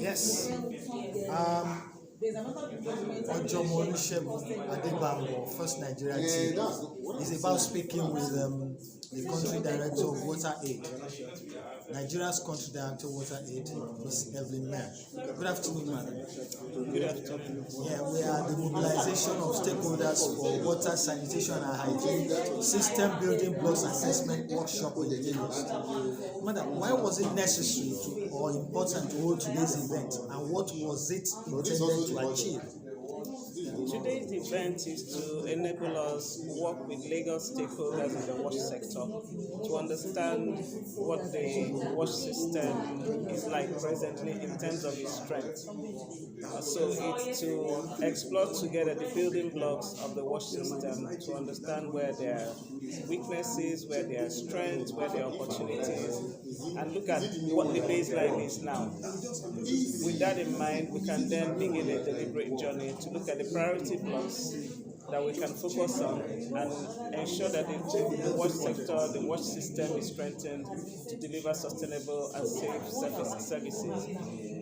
Yes. Ojomo Adebambo, First Nigeria TV, is about speaking with the country director of WaterAid, Nigeria's country director of WaterAid, Ms. Evelyn Mayer. Good afternoon, madam. Good afternoon. Yeah, we are the mobilization of stakeholders for water, sanitation and hygiene system building blocks assessment workshop in Lagos. Madam, why was it necessary or important to hold today's event, and what was it intended to achieve? Today's event is to enable us work with Lagos stakeholders in the wash sector to understand what the wash system is like presently in terms of its strength. So it's to explore together the building blocks of the wash system to understand where there are weaknesses, where there are strengths, where there are opportunities, and look at what the baseline is now. With that in mind, we can then begin a deliberate journey to look at the priority blocks that we can focus on and ensure that the wash sector, the wash system is strengthened to deliver sustainable and safe services.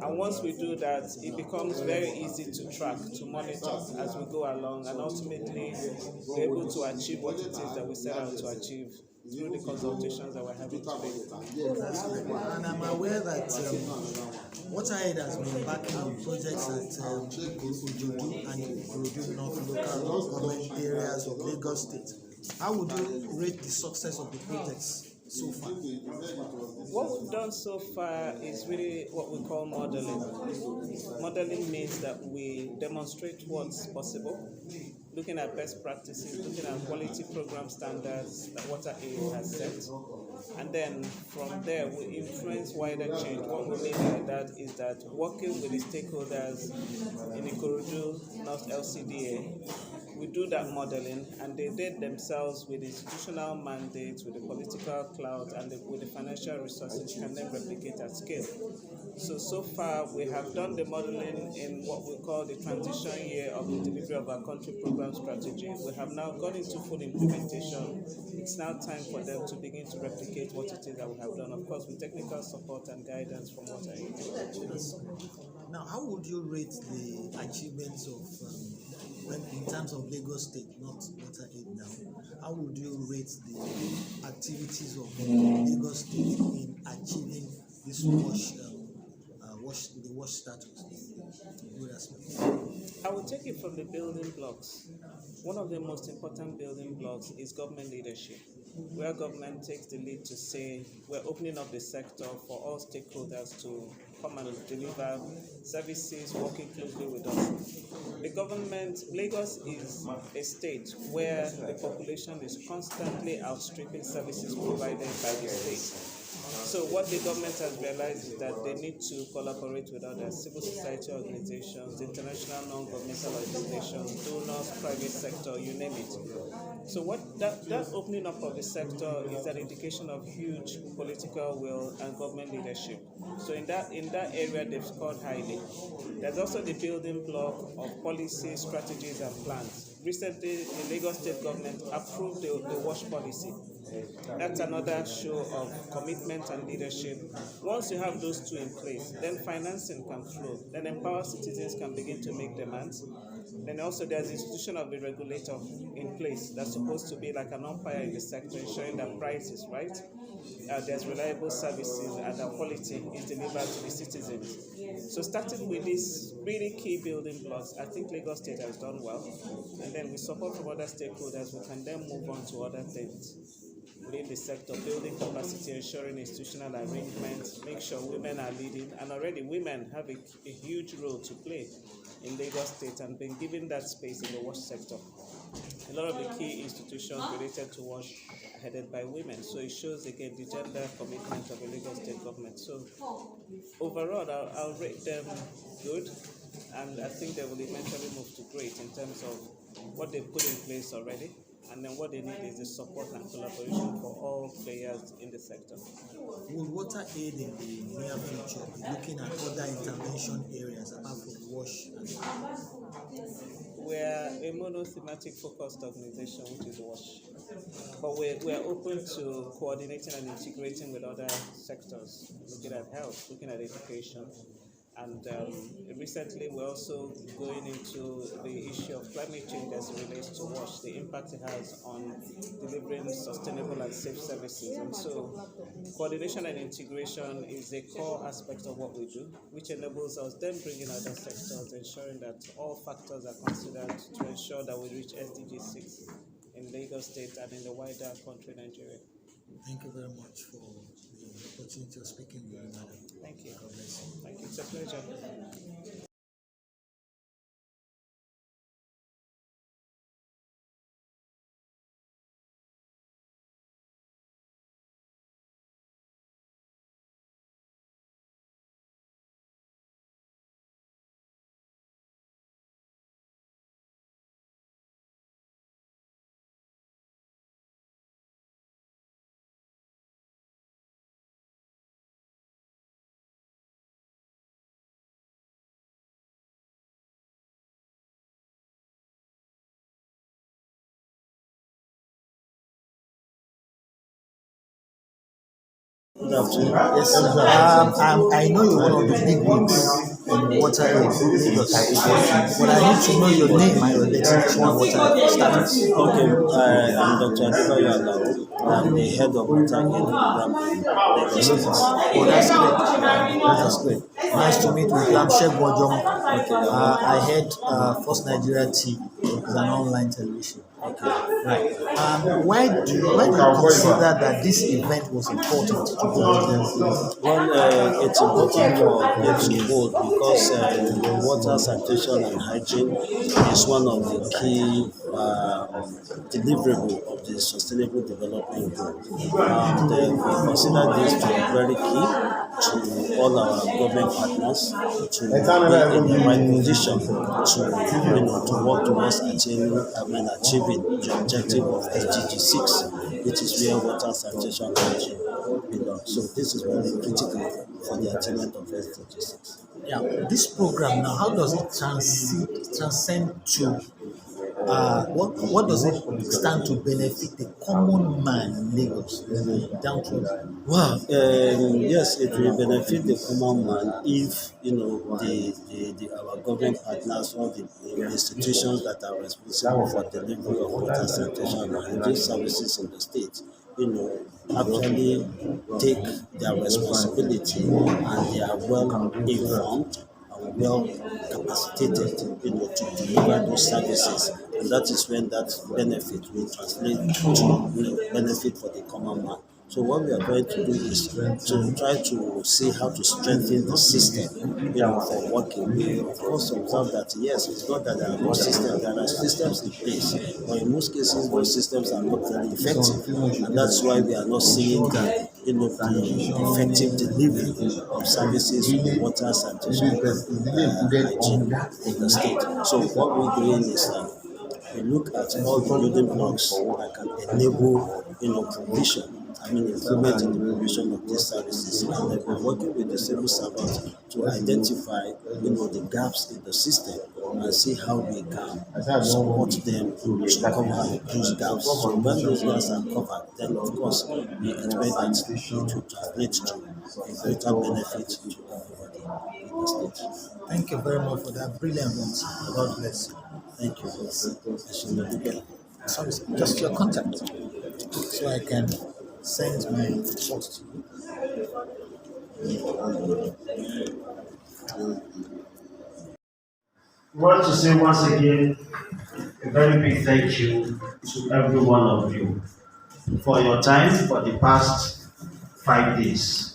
And once we do that, it becomes very easy to track, to monitor as we go along, and ultimately be able to achieve what it is that we set out to achieve through the consultations that we're having today. That's great. And I'm aware that WaterAid has been backing on projects at Ojodu and Ikorodu North local government areas of Lagos State. How would you rate the success of the projects so far? What we've done so far is really what we call modeling. Modeling means that we demonstrate what's possible, looking at best practices, looking at quality program standards that WaterAid has set. And then from there, we influence wider change. What we mean by that is that working with the stakeholders in Ikorodu North LCDA, we do that modeling, and they did themselves with institutional mandates, with the political clout, and with the financial resources, can then replicate at scale. So far, we have done the modeling in what we call the transition year of the delivery of our country program strategy. We have now gone into full implementation. It's now time for them to begin to replicate what it is that we have done, of course, with technical support and guidance from WaterAid. Now, how would you rate the achievements of in terms of Lagos State, not WaterAid now? How would you rate the activities of Lagos State in achieving this wash status? I will take it from the building blocks. One of the most important building blocks is government leadership, where government takes the lead to say we're opening up the sector for all stakeholders to come and deliver services, working closely with us. The government, Lagos is a state where the population is constantly outstripping services provided by the state. So what the government has realized is that they need to collaborate with other civil society organizations, international non-governmental organizations, donors, private sector, you name it. So what that opening up of the sector is an indication of huge political will and government leadership. So in that area they've scored highly. There's also the building block of policy, strategies and plans. Recently, the Lagos State government approved the wash policy. That's another show of commitment and leadership. Once you have those two in place, then financing can flow. Then empowered citizens can begin to make demands. Then also there's the institution of the regulator in place that's supposed to be like an umpire in the sector, ensuring that price is right, there's reliable services, and that quality is delivered to the citizens. So starting with these really key building blocks, I think Lagos State has done well. And then with support from other stakeholders, we can then move on to other things within the sector, building capacity, ensuring institutional arrangements, make sure women are leading, and already women have a huge role to play in Lagos State and been given that space in the wash sector. A lot of the key institutions related to wash are headed by women, so it shows again the gender commitment of the Lagos State government. So overall, I'll rate them good, and I think they will eventually move to great in terms of what they've put in place already. And then what they need is the support and collaboration for all players in the sector. Will WaterAid in the near future be looking at other intervention areas apart from wash? We're a monothematic focused organization, which is wash. But we're open to coordinating and integrating with other sectors, looking at health, looking at education, And recently, we're also going into the issue of climate change as it relates to WASH, the impact it has on delivering sustainable and safe services. And so, coordination and integration is a core aspect of what we do, which enables us then bringing other sectors, ensuring that all factors are considered to ensure that we reach SDG 6 in Lagos State and in the wider country, Nigeria. Thank you very much for the opportunity of speaking with you, madam. Thank you. God bless you. Thank you. It's a pleasure. Good afternoon. Yes, sir. I know you're one of the big wigs in WaterAid Lagos, but I need to know your name and your designation in WaterAid status. Okay, I'm Dr. Adebayo Alao. I'm the head of WaterAid program in Lagos State. Oh, that's great. That's great. Nice to meet with you. I'm Sheikh Wojong. I head First Nigeria TV. It's an online television. Okay. Right. Why do you consider that this event was important to hold? Well, it's important for it to hold because water, sanitation, and hygiene is one of the key deliverable of the Sustainable Development Goal. And we consider this to be very key to all our government partners to be in the right position to work towards achieving the objective of SDG 6, which is where water, sanitation, and hygiene belong. So this is very critical for the achievement of SDG 6. Yeah, this program now, how does it transcend to what does it stand to benefit the common man in Lagos, down to? Well, yes, it will benefit the common man if our government partners or the institutions that are responsible for delivery of water, sanitation, and hygiene services in the state, actually take their responsibility and they are well informed and well capacitated, to deliver those services, and that is when that benefit will translate to benefit for the common man. So what we are trying to do is to try to see how to strengthen the system, for working. We of course observe that yes, it's not that there are no systems, there are systems in place, but in most cases those systems are not very effective, and that's why we are not seeing the effective delivery of services for water, sanitation, hygiene in the state. So what we're doing is we look at all the building blocks that can enable, provision. Improvement in the provision of these services, and then we're working with the civil servants to identify, the gaps in the system and see how we can support them to cover those gaps. So when those gaps are covered, then of course we expect that it will translate to a greater benefit to everybody in the state. Thank you very much for that brilliant answer. God bless you. Thank you. Sorry, sir. Just your contact, so I can send my thoughts to you. I want to say once again a very big thank you to every one of you for your time for the past 5 days.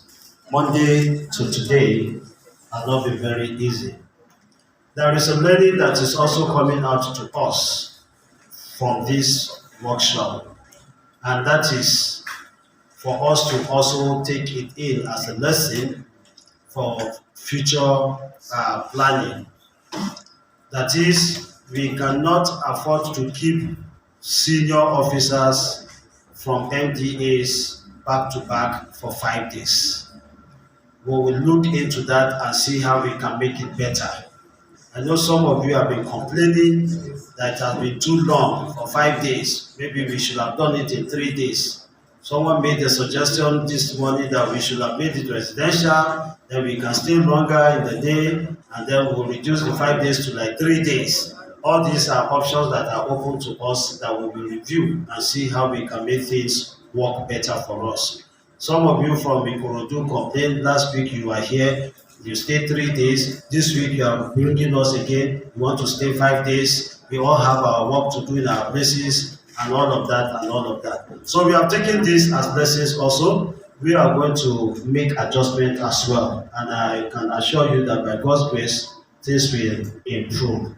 Monday to today has not been very easy. There is a learning that is also coming out to us from this workshop, and that is for us to also take it in as a lesson for future planning. That is, we cannot afford to keep senior officers from MDAs back to back for 5 days. We will look into that and see how we can make it better. I know some of you have been complaining that it has been too long for 5 days. Maybe we should have done it in 3 days. Someone made a suggestion this morning that we should have made it residential, then we can stay longer in the day, and then we'll reduce the 5 days to like 3 days. All these are options that are open to us that we will review and see how we can make things work better for us. Some of you from Ikorodu complained last week you were here, you stayed 3 days. This week you are bringing us again, you want to stay 5 days. We all have our work to do in our places and all of that and all of that. So we have taken this as blessings also. We are going to make adjustment as well. And I can assure you that by God's grace, things will improve.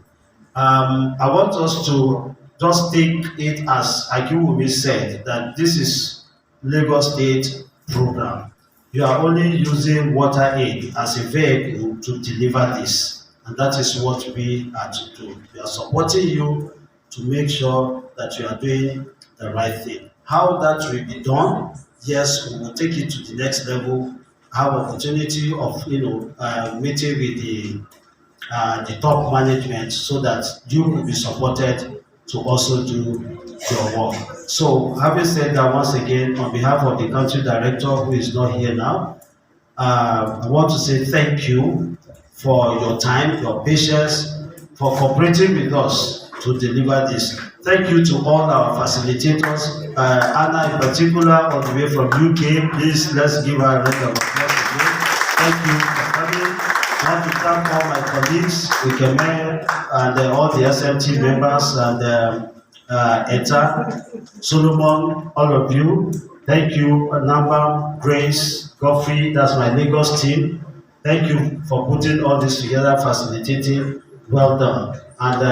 I want us to just take it as Akiwumi said, that this is Lagos State program. You are only using WaterAid as a vehicle to deliver this. And that is what we are to do. We are supporting you to make sure that you are doing the right thing. How that will be done, yes, we will take it to the next level, have opportunity of meeting with the top management so that you will be supported to also do your work. So having said that, once again, on behalf of the country director who is not here now, I want to say thank you for your time, your patience, for cooperating with us to deliver this. Thank you to all our facilitators, Anna in particular, all the way from UK. Please, let's give her a round of applause again. Thank you for coming. I want to thank all my colleagues, Ikeme, and all the SMT members, and Eta, Solomon, all of you. Thank you, Namba, Grace, Godfrey, that's my Lagos team. Thank you for putting all this together, facilitating. Well done. And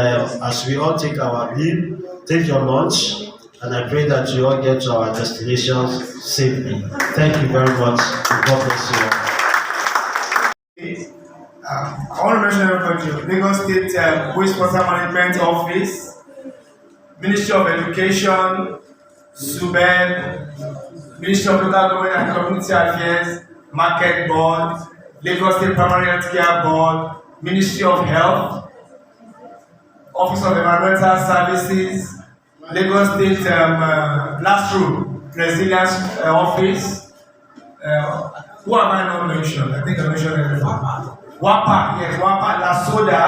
as we all take our leave, take your lunch, and I pray that you all get to our destinations safely. Thank you very much, and God bless you all. I want to mention everybody, Lagos State Wastewater Management Office, Ministry of Education, SUBED, Ministry of Local Government and Community Affairs, Market Board, Lagos State Primary Health Care Board, Ministry of Health, Office of Environmental Services, Lagos State Classroom Resilience Office. Who have I not mentioned? I think I mentioned everyone. WAPA, yes, WAPA, La Soda,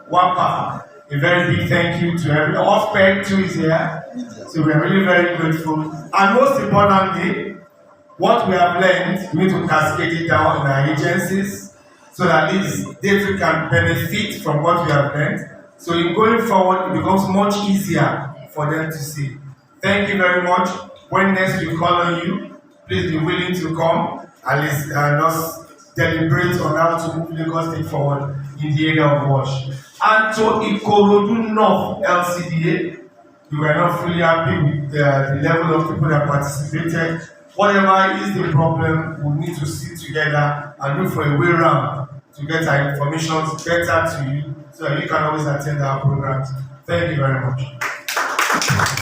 WAPA. A very big thank you to everyone. Offspec too is here. So we are really very grateful. And most importantly, what we have learned, we need to cascade it down in our agencies so that these data can benefit from what we have learned. So in going forward, it becomes much easier for them to see. Thank you very much. When next we call on you, please be willing to come and let's deliberate on how to move Lagos State forward in the area of WASH. And to Ikorodu North LCDA, we were not fully happy with the level of people that participated. Whatever is the problem, we need to sit together and look for a way around to get our information better to you so that you can always attend our programs. Thank you very much.